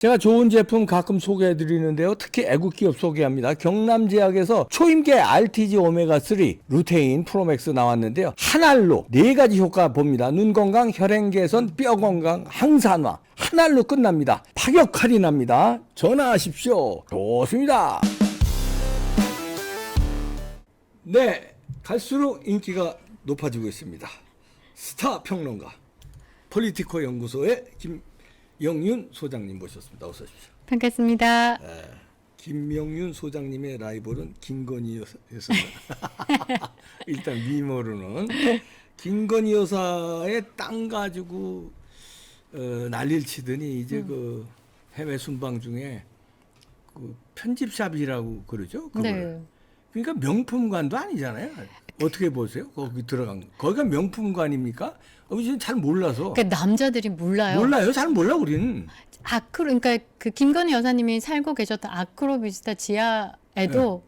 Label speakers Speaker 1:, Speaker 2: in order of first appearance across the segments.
Speaker 1: 제가 좋은 제품 가끔 소개해 드리는데요. 특히 애국 기업 소개합니다. 경남제약에서 초임계 RTG 오메가3 루테인 프로맥스 나왔는데요. 한 알로 4가지 효과 봅니다. 눈 건강, 혈행 개선, 뼈 건강, 항산화. 한 알로 끝납니다. 파격 할인합니다. 전화하십시오. 좋습니다. 네, 갈수록 인기가 높아지고 있습니다. 스타 평론가 폴리티코 연구소의 김영윤 소장님 모셨습니다. 어서 오십시오.
Speaker 2: 반갑습니다.
Speaker 1: 김영윤 소장님의 라이벌은 김건희 여사입니다. 일단 미모로는 김건희 여사의 땅 가지고 난리를 치더니 이제 그 해외 순방 중에 그 편집샵이라고 그러죠. 그거를.
Speaker 2: 네.
Speaker 1: 그러니까 명품관도 아니잖아요. 어떻게 보세요? 거기 들어간 거. 거기가 명품관입니까? 저는 잘 몰라서.
Speaker 2: 그러니까 남자들이 몰라요.
Speaker 1: 몰라요. 잘 몰라 우리는.
Speaker 2: 그러니까 그 김건희 여사님이 살고 계셨던 아크로비스타 지하에도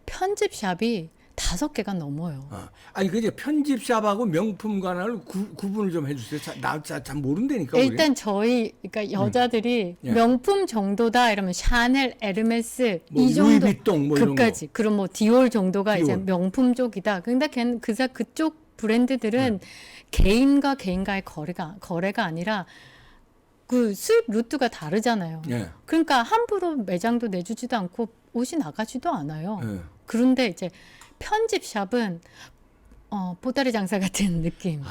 Speaker 2: 편집샵이 5개가 넘어요.
Speaker 1: 아니 그 이제 편집샵하고 명품관을 구분을 좀 해주세요. 나 잘 모른다니까.
Speaker 2: 일단 저희 그러니까 여자들이
Speaker 1: 예.
Speaker 2: 명품 정도다 이러면 샤넬, 에르메스
Speaker 1: 뭐
Speaker 2: 이 정도
Speaker 1: 루이비통 뭐 이런
Speaker 2: 그까지. 그럼 뭐 디올 정도가 이제
Speaker 1: 디올.
Speaker 2: 명품 쪽이다. 근데 그쪽 브랜드들은 개인과 개인과의 거래가 아니라 그 수입 루트가 다르잖아요.
Speaker 1: 예.
Speaker 2: 그러니까 함부로 매장도 내주지도 않고 옷이 나가지도 않아요.
Speaker 1: 예.
Speaker 2: 그런데 이제 편집샵은 보따리 장사 같은 느낌.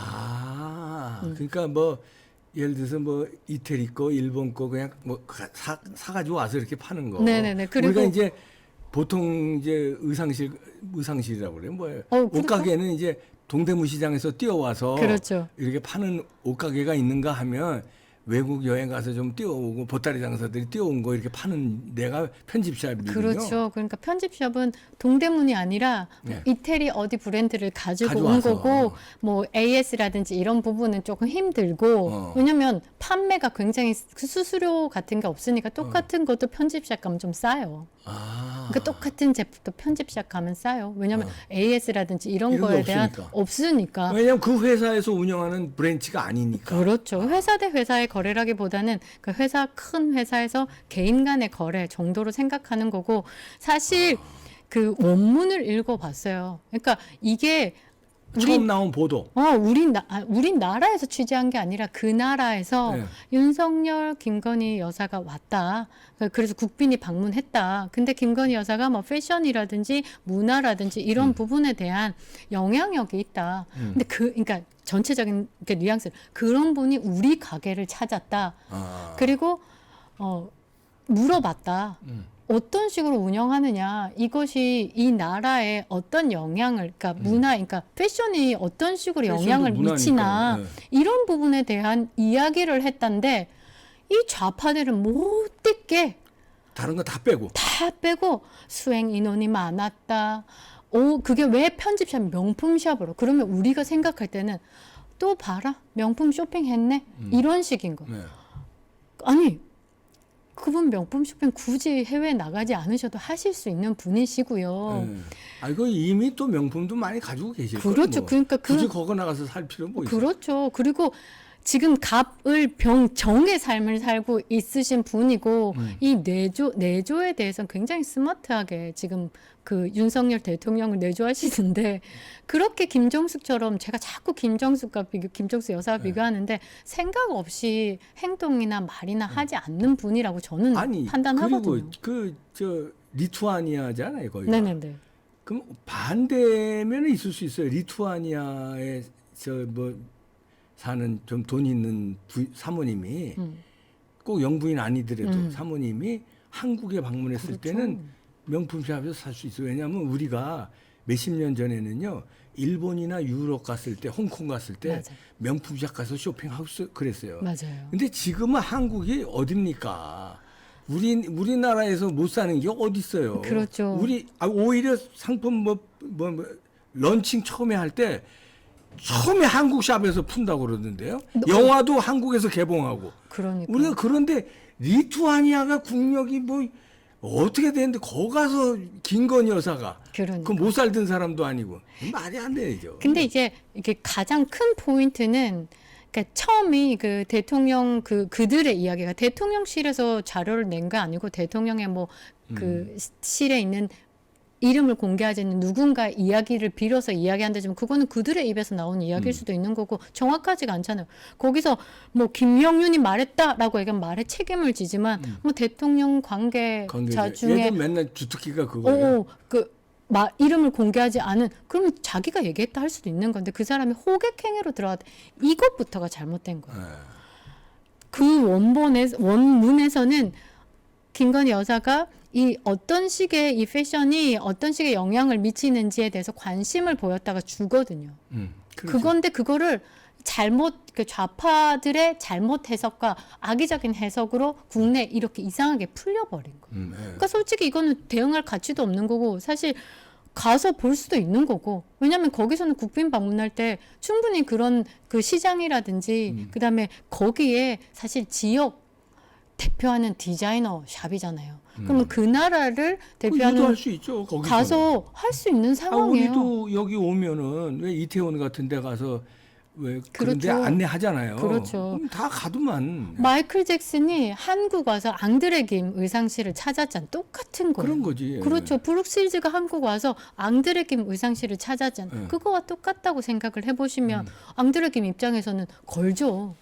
Speaker 1: 그러니까 뭐 예를 들어서 뭐 이태리 거, 일본 거 그냥 뭐 사가지고 와서 이렇게 파는 거.
Speaker 2: 네네네. 그리고
Speaker 1: 우리가 이제 보통 이제 의상실이라고 그래요. 뭐예요?
Speaker 2: 그렇죠.
Speaker 1: 옷가게는 이제 동대문 시장에서 뛰어와서
Speaker 2: 그렇죠.
Speaker 1: 이렇게 파는 옷가게가 있는가 하면 외국 여행 가서 좀 뛰어오고 보따리 장사들이 뛰어온 거 이렇게 파는 데가 편집샵이거든요.
Speaker 2: 그렇죠. 그러니까 편집샵은 동대문이 아니라
Speaker 1: 네.
Speaker 2: 이태리 어디 브랜드를 가지고 온
Speaker 1: 가져와서.
Speaker 2: 거고 뭐 AS라든지 이런 부분은 조금 힘들고 왜냐면 판매가 굉장히 수수료 같은 게 없으니까 똑같은 것도 편집샵 가면 좀 싸요. 그러니까 똑같은 제품도 편집샵 가면 싸요. 왜냐면 AS라든지 이런
Speaker 1: 이런 게
Speaker 2: 거에 대한
Speaker 1: 없으니까.
Speaker 2: 없으니까.
Speaker 1: 왜냐면 그 회사에서 운영하는 브랜치가 아니니까.
Speaker 2: 그렇죠. 회사 대 회사의 거래라기보다는 그 큰 회사에서 개인 간의 거래 정도로 생각하는 거고 사실 그 원문을 읽어봤어요. 그러니까 이게
Speaker 1: 처음 나온 보도.
Speaker 2: 우리나라에서 취재한 게 아니라 그 나라에서
Speaker 1: 네.
Speaker 2: 윤석열, 김건희 여사가 왔다. 그래서 국빈이 방문했다. 근데 김건희 여사가 뭐 패션이라든지 문화라든지 이런 부분에 대한 영향력이 있다. 근데 그러니까 전체적인 뉘앙스 그런 분이 우리 가게를 찾았다. 그리고 물어봤다. 어떤 식으로 운영하느냐 이것이 이 나라에 어떤 영향을 그러니까 그러니까 패션이 어떤 식으로 영향을
Speaker 1: 문화니까.
Speaker 2: 미치나
Speaker 1: 네.
Speaker 2: 이런 부분에 대한 이야기를 했던데 이 좌파들은 못되게
Speaker 1: 다른 거 다 빼고.
Speaker 2: 다 빼고 수행 인원이 많았다. 그게 왜 편집샵 명품샵으로 그러면 우리가 생각할 때는 또 봐라 명품 쇼핑했네 이런 식인 거.
Speaker 1: 네.
Speaker 2: 아니 그분 명품 쇼핑 굳이 해외 나가지 않으셔도 하실 수 있는 분이시고요.
Speaker 1: 그 이미 또 명품도 많이 가지고 계실 거예요.
Speaker 2: 그렇죠.
Speaker 1: 뭐.
Speaker 2: 그러니까
Speaker 1: 굳이 거기 나가서 살 필요 뭐 있어요?
Speaker 2: 그렇죠. 그리고 지금 정의 삶을 살고 있으신 분이고 이 내조에 대해서는 굉장히 스마트하게 지금 그 윤석열 대통령을 내조하시는데 그렇게 김정숙처럼 제가 자꾸 김정숙 여사와 비교하는데 생각 없이 행동이나 말이나 하지 않는 분이라고 저는 판단하거든요.
Speaker 1: 그리고 리투아니아잖아요, 거기가.
Speaker 2: 네네네.
Speaker 1: 그럼 반대면은 있을 수 있어요. 리투아니아에 사는 좀 돈 있는 사모님이 꼭 영부인 아니더라도 사모님이 한국에 방문했을
Speaker 2: 그렇죠.
Speaker 1: 때는 명품샵에서 살 수 있어요. 왜냐하면 우리가 몇십 년 전에는요. 일본이나 유럽 갔을 때, 홍콩 갔을 때
Speaker 2: 맞아요.
Speaker 1: 명품샵 가서 쇼핑하고 그랬어요.
Speaker 2: 맞아요.
Speaker 1: 근데 지금은 한국이 어딥니까? 우리나라에서 못 사는 게 어디 있어요?
Speaker 2: 그렇죠.
Speaker 1: 오히려 상품 런칭 처음에 할 때 처음에 한국 샵에서 푼다고 그러던데요. 영화도 한국에서 개봉하고.
Speaker 2: 그러니까.
Speaker 1: 우리가 그런데 리투아니아가 국력이 뭐 어떻게 되는데 거기 가서 김건희 여사가
Speaker 2: 그러니까.
Speaker 1: 그 못 살던 사람도 아니고 말이 안 되죠.
Speaker 2: 근데 이제 이게 가장 큰 포인트는 그러니까 처음이 그 대통령 그들의 이야기가 대통령실에서 자료를 낸 게 아니고 대통령의 뭐 그 실에 있는 이름을 공개하지 않는 누군가의 이야기를 빌어서 이야기한다지만 그거는 그들의 입에서 나온 이야기일 수도 있는 거고 정확하지가 않잖아요. 거기서 뭐 김영윤이 말했다라고 얘기하면 말에 책임을 지지만 뭐 대통령 관계자 중에
Speaker 1: 얘들 맨날 주특기가 그거예요.
Speaker 2: 이름을 공개하지 않은 그러면 자기가 얘기했다 할 수도 있는 건데 그 사람이 호객행위로 들어갔다. 이것부터가 잘못된 거예요. 그 원문에서는 김건희 여사가 이 어떤 식의 이 패션이 어떤 식의 영향을 미치는지에 대해서 관심을 보였다가 주거든요.
Speaker 1: 그렇죠.
Speaker 2: 그건데 그거를 그 좌파들의 잘못 해석과 악의적인 해석으로 국내 이렇게 이상하게 풀려버린 거예요. 그러니까 솔직히 이거는 대응할 가치도 없는 거고 사실 가서 볼 수도 있는 거고 왜냐하면 거기서는 국빈 방문할 때 충분히 그런 그 시장이라든지 그다음에 거기에 사실 지역 대표하는 디자이너 샵이잖아요. 그러면 그 나라를 대표하는
Speaker 1: 할 수 있죠. 거기서는.
Speaker 2: 가서 할 수 있는 상황이에요.
Speaker 1: 우리도 여기 오면은 왜 이태원 같은 데 가서 왜 그런데
Speaker 2: 그렇죠.
Speaker 1: 안내하잖아요.
Speaker 2: 그렇죠.
Speaker 1: 그럼 다 가더만.
Speaker 2: 마이클 잭슨이 한국 와서 앙드레 김 의상실을 찾았잖아. 똑같은 거예요.
Speaker 1: 그런 거지.
Speaker 2: 그렇죠. 브룩실즈가 한국 와서 앙드레 김 의상실을 찾았잖아. 그거와 똑같다고 생각을 해보시면 앙드레 김 입장에서는 걸죠.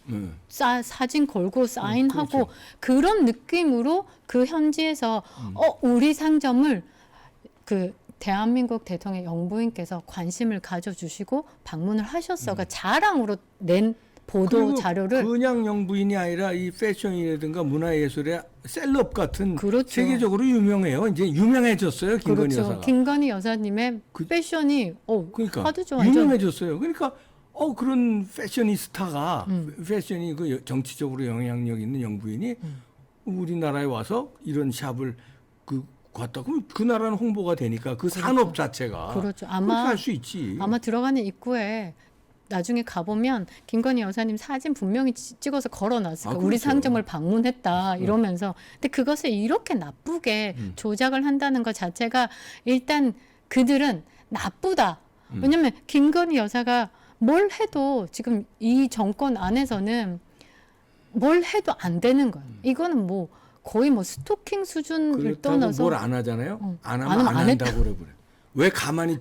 Speaker 2: 사진 걸고 사인하고
Speaker 1: 그렇죠.
Speaker 2: 그런 느낌으로 그 현지에서 우리 상점을 그 대한민국 대통령 영부인께서 관심을 가져주시고 방문을 하셨어가 자랑으로 낸 보도 자료를
Speaker 1: 그냥 영부인이 아니라 이 패션이라든가 문화예술의 셀럽 같은
Speaker 2: 그렇죠.
Speaker 1: 세계적으로 유명해요. 이제 유명해졌어요. 김건희
Speaker 2: 그렇죠.
Speaker 1: 여사가.
Speaker 2: 김건희 여사님의 패션이
Speaker 1: 그러니까
Speaker 2: 하도 완전
Speaker 1: 유명해졌어요. 그러니까 그런 패셔니스타가 패션이 그 정치적으로 영향력 있는 영부인이 우리나라에 와서 이런 샵을 갔다 그럼 그 나라는 홍보가 되니까 그 산업 자체가
Speaker 2: 그렇죠.
Speaker 1: 그렇게 할 수 있지.
Speaker 2: 아마 들어가는 입구에 나중에 가보면 김건희 여사님 사진 분명히 찍어서 걸어놨을 거예요. 우리
Speaker 1: 그렇죠.
Speaker 2: 상점을 방문했다 이러면서. 근데 그것을 이렇게 나쁘게 조작을 한다는 것 자체가 일단 그들은 나쁘다. 왜냐면 김건희 여사가 뭘 해도 지금 이 정권 안에서는 뭘 해도 안 되는 거예요. 이거는 뭐 거의 뭐 스토킹 수준을 떠나서
Speaker 1: 뭘 안 하잖아요. 안
Speaker 2: 안
Speaker 1: 하면
Speaker 2: 하면
Speaker 1: 안
Speaker 2: 안
Speaker 1: 한다고 그래. 왜 가만히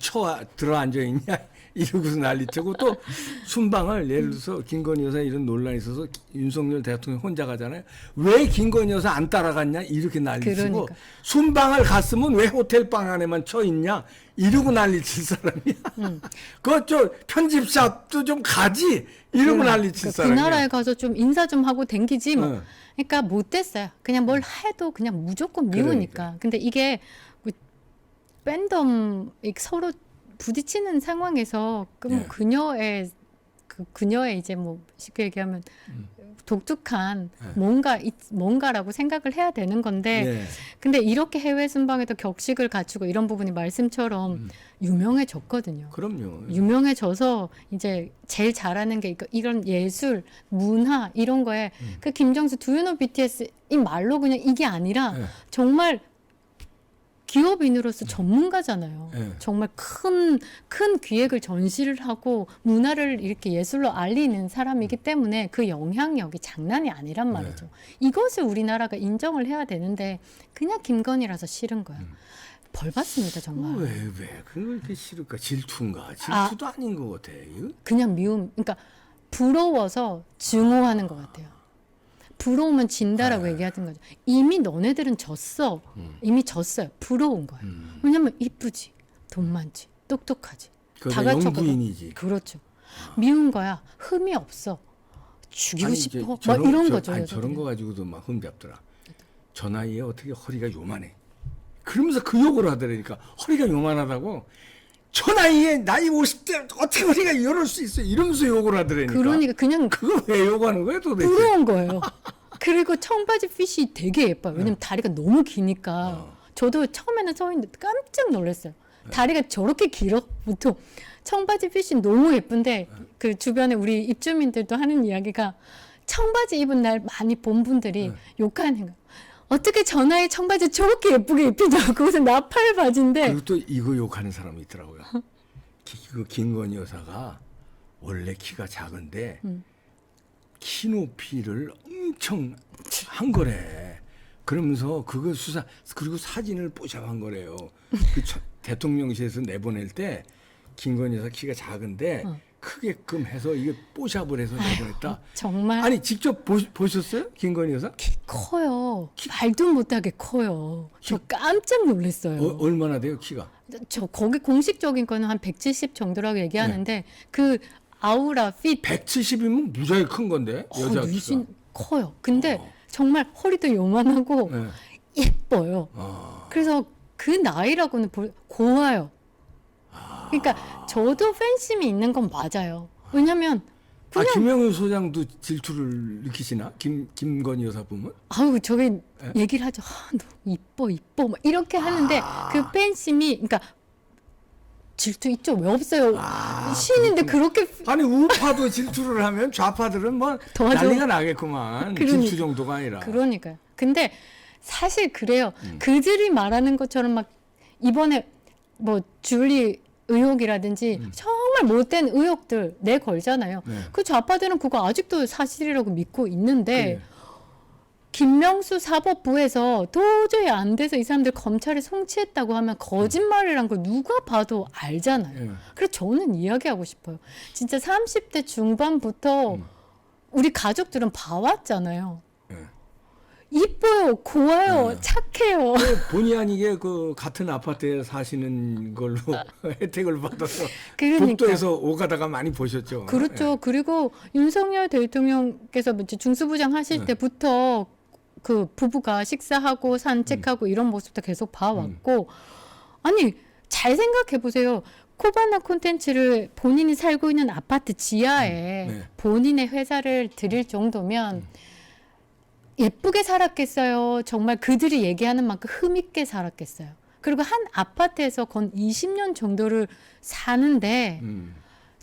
Speaker 1: 들어 앉아 있냐 이러고서 난리치고 또 순방을 예를 들어서 김건희 여사 이런 논란이 있어서 윤석열 대통령 혼자 가잖아요. 왜 김건희 여사 안 따라갔냐 이렇게 난리치고
Speaker 2: 그러니까.
Speaker 1: 순방을 갔으면 왜 호텔 방 안에만 쳐 있냐 이러고 난리칠 사람이야. 그저 편집샵도 좀 가지 이러고 난리칠
Speaker 2: 그
Speaker 1: 사람이야.
Speaker 2: 나라에 가서 좀 인사 좀 하고 댕기지 뭐. 그러니까 못됐어요. 그냥 뭘 해도 그냥 무조건 미우니까. 근데 이게 팬덤 서로 부딪히는 상황에서 그녀의 이제 뭐 쉽게 얘기하면 독특한 뭔가라고 생각을 해야 되는 건데 근데 이렇게 해외 순방에도 격식을 갖추고 이런 부분이 말씀처럼 유명해졌거든요.
Speaker 1: 그럼요.
Speaker 2: 유명해져서 이제 제일 잘하는 게 이런 예술, 문화 이런 거에 그 김정수 Do you know BTS 이 말로 그냥 이게 아니라 정말 기업인으로서 전문가잖아요. 정말 큰 기획을 전시를 하고 문화를 이렇게 예술로 알리는 사람이기 때문에 그 영향력이 장난이 아니란 말이죠. 이것을 우리나라가 인정을 해야 되는데 그냥 김건희라서 싫은 거야. 벌 받습니다 정말.
Speaker 1: 왜 그걸 이렇게 싫을까? 질투인가? 질투도 아닌 것 같아. 이거?
Speaker 2: 그냥 미움. 그러니까 부러워서 증오하는 것 같아요. 부러우면 진다라고 얘기하던 거죠. 이미 너네들은 졌어. 이미 졌어요. 부러운 거예요. 왜냐면 이쁘지, 돈 많지, 똑똑하지. 다 갖췄거든.
Speaker 1: 영부인이지.
Speaker 2: 그렇죠. 미운 거야. 흠이 없어. 죽이고 싶어. 막 이런 거죠.
Speaker 1: 저런 거 가지고도 막 흠 잡더라. 저 나이에 어떻게 허리가 요만해. 그러면서 그 욕을 하더라니까. 허리가 요만하다고. 저 나이에 나이 50대 어떻게 허리가 이럴 수 있어 이러면서 욕을 하더라니까.
Speaker 2: 그러니까 그냥
Speaker 1: 그거 왜 욕하는 거야 도대체.
Speaker 2: 부러운 거예요. 그리고 청바지 핏이 되게 예뻐요. 왜냐면 다리가 너무 기니까. 저도 처음에는 서 있는데 깜짝 놀랐어요. 다리가 저렇게 길어? 보통 청바지 핏이 너무 예쁜데 그 주변에 우리 입주민들도 하는 이야기가 청바지 입은 날 많이 본 분들이 욕하는 거예요. 어떻게 저 나이에 청바지 저렇게 예쁘게 입히냐고. 그것은 나팔 바지인데.
Speaker 1: 그리고 또 이거 욕하는 사람이 그 김건희 여사가 원래 키가 작은데 키 높이를 엄청 한 거래. 그러면서 그거 수사 그리고 사진을 뽀샵한 거래요. 그 대통령실에서 내보낼 때 김건희 여사 키가 작은데 크게끔 해서 이게 뽀샵을 해서 내보냈다.
Speaker 2: 정말
Speaker 1: 아니 직접 보셨어요? 김건희 여사?
Speaker 2: 키 커요. 말도 못하게 커요. 저 깜짝 놀랐어요.
Speaker 1: 얼마나 돼요 키가?
Speaker 2: 저 거기 공식적인 거는 한 170 정도라고 얘기하는데 그 아우라 핏
Speaker 1: 170이면 무지하게 큰 건데 여자 키가.
Speaker 2: 유신 커요. 근데 정말 허리도 요만하고
Speaker 1: 네.
Speaker 2: 예뻐요.
Speaker 1: 아.
Speaker 2: 그래서 그 나이라고는 고와요. 그러니까 저도 팬심이 있는 건 맞아요. 왜냐면 그냥
Speaker 1: 김영우 소장도 질투를 느끼시나? 김건희 여사 보면?
Speaker 2: 아우 저기 얘기를 하죠. 너 이뻐 막 이렇게 하는데 그 팬심이 그러니까 질투 있죠. 왜 없어요? 시인인데 그렇게
Speaker 1: 아니 우파도 질투를 하면 좌파들은 뭐
Speaker 2: 더 하죠.
Speaker 1: 난리가 나겠구만. 질투 정도가 아니라.
Speaker 2: 그러니까요. 근데 사실 그래요. 그들이 말하는 것처럼 막 이번에 뭐 줄리 의혹이라든지 정말 못된 의혹들 내걸잖아요.
Speaker 1: 네.
Speaker 2: 그 좌파들은 그거 아직도 사실이라고 믿고 있는데
Speaker 1: 그래.
Speaker 2: 김명수 사법부에서 도저히 안 돼서 이 사람들 검찰에 송치했다고 하면 거짓말이란 걸 누가 봐도 알잖아요.
Speaker 1: 예.
Speaker 2: 그래서 저는 이야기하고 싶어요. 진짜 30대 중반부터 우리 가족들은 봐왔잖아요.
Speaker 1: 예.
Speaker 2: 이뻐요, 고와요, 착해요.
Speaker 1: 본의 아니게 그 같은 아파트에 사시는 걸로 혜택을 받아서
Speaker 2: 그러니까.
Speaker 1: 복도에서 오가다가 많이 보셨죠.
Speaker 2: 그렇죠. 그리고 윤석열 대통령께서 이제 중수부장 하실 때부터 그 부부가 식사하고 산책하고 이런 모습도 계속 봐왔고, 아니 잘 생각해 보세요. 코바나 콘텐츠를 본인이 살고 있는 아파트 지하에
Speaker 1: 네.
Speaker 2: 본인의 회사를 들일 정도면 예쁘게 살았겠어요. 정말 그들이 얘기하는 만큼 흠있게 살았겠어요. 그리고 한 아파트에서 건 20년 정도를 사는데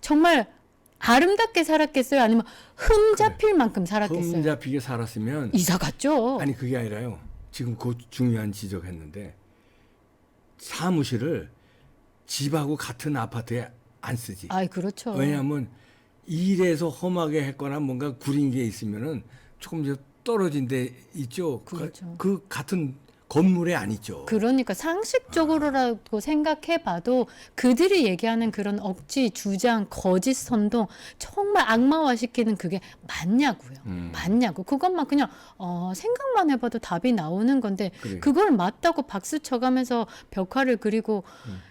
Speaker 2: 정말 아름답게 살았겠어요? 아니면 흠 잡힐 만큼 살았겠어요?
Speaker 1: 흠 잡히게 살았으면
Speaker 2: 이사 갔죠.
Speaker 1: 아니 그게 아니라요. 지금 그 중요한 지적했는데 사무실을 집하고 같은 아파트에 안 쓰지.
Speaker 2: 아이 그렇죠.
Speaker 1: 왜냐하면 일에서 험하게 했거나 뭔가 구린 게 있으면은 조금 이제 떨어진 데 있죠.
Speaker 2: 그렇죠.
Speaker 1: 그 같은 건물에 안 있죠.
Speaker 2: 그러니까 상식적으로라도 생각해봐도 그들이 얘기하는 그런 억지, 주장, 거짓 선동 정말 악마화시키는 그게 맞냐고요. 맞냐고. 그것만 그냥 생각만 해봐도 답이 나오는 건데
Speaker 1: 그래.
Speaker 2: 그걸 맞다고 박수 쳐가면서 벽화를 그리고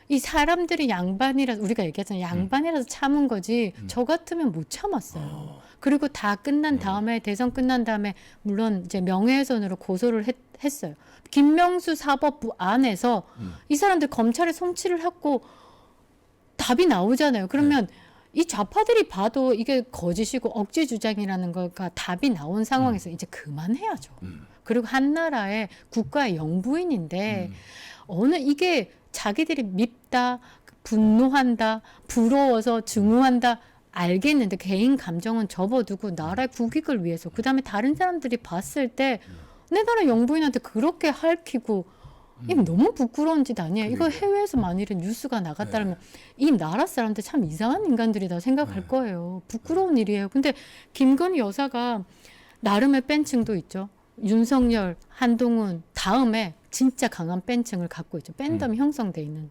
Speaker 2: 이 사람들이 양반이라서 우리가 얘기하잖아요. 양반이라서 참은 거지 저 같으면 못 참았어요. 그리고 다 끝난 다음에 대선 끝난 다음에 물론 이제 명예훼손으로 고소를 했어요. 김명수 사법부 안에서 이 사람들 검찰에 송치를 했고 답이 나오잖아요. 그러면 이 좌파들이 봐도 이게 거짓이고 억지 주장이라는 거가 답이 나온 상황에서 이제 그만해야죠. 그리고 한 나라의 국가의 영부인인데 어느 이게 자기들이 밉다, 분노한다, 부러워서 증오한다 알겠는데 개인 감정은 접어두고 나라의 국익을 위해서 그다음에 다른 사람들이 봤을 때 내 나라 영부인한테 그렇게 핥히고 이게 너무 부끄러운 짓 아니에요. 이거 해외에서 만일에 뉴스가 나갔다면 이 나라 사람들 참 이상한 인간들이다 생각할 거예요. 부끄러운 일이에요. 근데 김건희 여사가 나름의 팬층도 있죠. 윤석열, 한동훈 다음에 진짜 강한 팬층을 갖고 있죠. 팬덤이 형성돼 있는.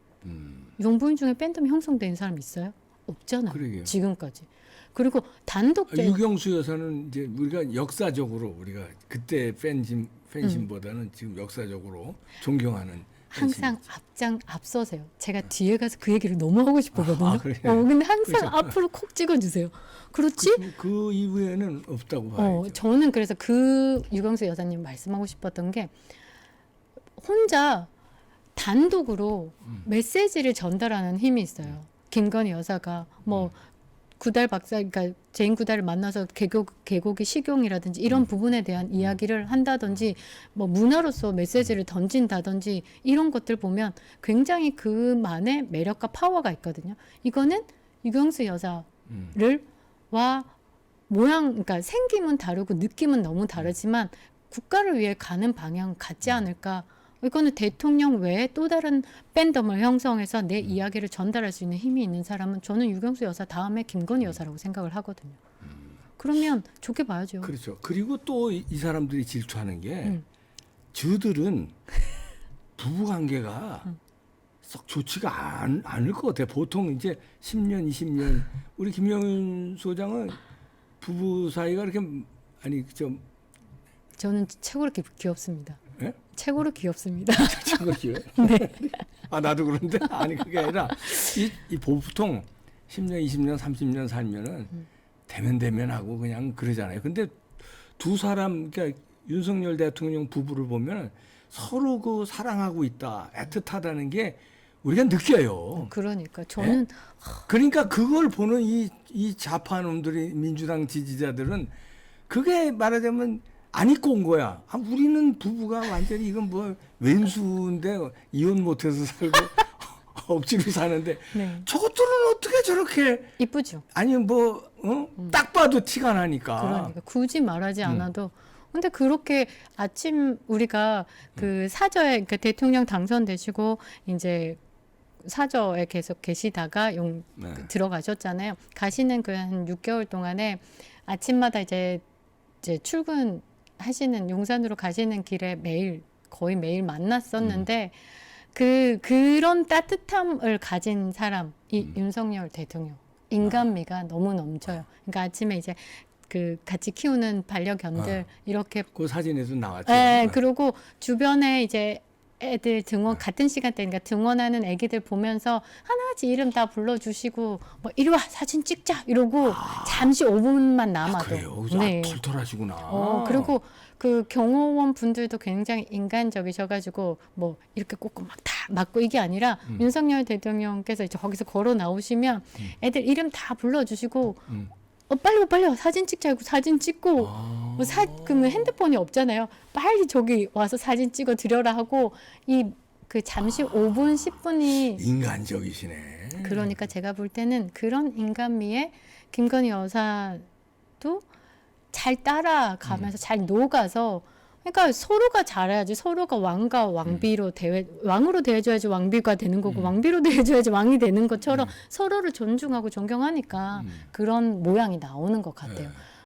Speaker 2: 영부인 중에 팬덤이 형성돼 있는 사람 있어요? 없잖아요.
Speaker 1: 그러게요.
Speaker 2: 지금까지. 그리고 단독적
Speaker 1: 유경수 여사는 이제 우리가 역사적으로 우리가 그때 팬심보다는 지금 역사적으로 존경하는
Speaker 2: 항상 앞서세요. 제가 뒤에 가서 그 얘기를 너무 하고 싶거든요.
Speaker 1: 그래요?
Speaker 2: 근데 항상
Speaker 1: 그렇죠.
Speaker 2: 앞으로 콕 찍어주세요. 그렇지?
Speaker 1: 그 이후에는 없다고 봐야죠.
Speaker 2: 저는 그래서 그 유경수 여사님 말씀하고 싶었던 게 혼자 단독으로 메시지를 전달하는 힘이 있어요. 김건희 여사가 뭐 구달 박사, 그러니까 제인 구달을 만나서 계곡이 식용이라든지 이런 부분에 대한 이야기를 한다든지 뭐 문화로서 메시지를 던진다든지 이런 것들 보면 굉장히 그만의 매력과 파워가 있거든요. 이거는 유경수 여사를 모양, 그러니까 생김은 다르고 느낌은 너무 다르지만 국가를 위해 가는 방향 같지 않을까. 이거는 대통령 외에 또 다른 팬덤을 형성해서 내 이야기를 전달할 수 있는 힘이 있는 사람은 저는 유경수 여사 다음에 김건희 여사라고 생각을 하거든요. 그러면 좋게 봐야죠.
Speaker 1: 그렇죠. 그리고 또 이 사람들이 질투하는 게
Speaker 2: 음.
Speaker 1: 저들은 부부 관계가 썩 좋지가 않을 것 같아요. 보통 이제 10년, 20년 우리 김영윤 소장은 부부 사이가 그렇게 아니 좀
Speaker 2: 저는 최고로 귀엽습니다.
Speaker 1: 예?
Speaker 2: 최고로 귀엽습니다.
Speaker 1: 참거기요.
Speaker 2: 네.
Speaker 1: 아 나도 그런데 아니 그게 아니라 이 보통 10년, 20년, 30년 살면은 대면 하고 그냥 그러잖아요. 근데 두 사람 그러니까 윤석열 대통령 부부를 보면 서로 그 사랑하고 있다, 애틋하다는 게 우리가 느껴요.
Speaker 2: 그러니까 저는
Speaker 1: 그러니까 그걸 보는 이 좌파 놈들이 민주당 지지자들은 그게 말하자면 안 입고 온 거야. 아, 우리는 부부가 완전히 이건 뭐 왼수인데 이혼 못해서 살고 억지로 사는데
Speaker 2: 네.
Speaker 1: 저것들은 어떻게 저렇게
Speaker 2: 이쁘죠.
Speaker 1: 아니 뭐 딱 봐도 티가 나니까.
Speaker 2: 그러니까 굳이 말하지 않아도. 근데 그렇게 아침 우리가 그 사저에 그러니까 대통령 당선되시고 이제 사저에 계속 계시다가
Speaker 1: 네.
Speaker 2: 들어가셨잖아요. 가시는 그 한 6개월 동안에 아침마다 이제 출근하시는 용산으로 가시는 길에 거의 매일 만났었는데 그런 따뜻함을 가진 사람이 윤석열 대통령. 인간미가 너무 넘쳐요. 그러니까 아침에 이제 그 같이 키우는 반려견들 이렇게
Speaker 1: 그 사진에도 나왔죠.
Speaker 2: 네, 그리고 주변에 이제 애들 같은 시간대 그러니까 등원하는 애기들 보면서 하나같이 이름 다 불러주시고 뭐 이리 와 사진 찍자 이러고 잠시 5분만 남아도
Speaker 1: 그래요.
Speaker 2: 네.
Speaker 1: 털털하시구나.
Speaker 2: 그리고 그 경호원 분들도 굉장히 인간적이셔가지고 뭐 이렇게 꼭 막 다 맞고 이게 아니라 윤석열 대통령께서 이제 거기서 걸어 나오시면 애들 이름 다 불러주시고 빨리 와. 사진 찍자 하고 사진 찍고 뭐 그러면 핸드폰이 없잖아요. 빨리 저기 와서 사진 찍어 드려라 하고 그 잠시 5분 10분이
Speaker 1: 인간적이시네.
Speaker 2: 그러니까 제가 볼 때는 그런 인간미에 김건희 여사도 잘 따라가면서 잘 녹아서 그러니까 서로가 잘해야지 서로가 왕과 왕비로 왕으로 대해줘야지 왕비가 되는 거고 왕비로 대해줘야지 왕이 되는 것처럼 서로를 존중하고 존경하니까 그런 모양이 나오는 것 같아요.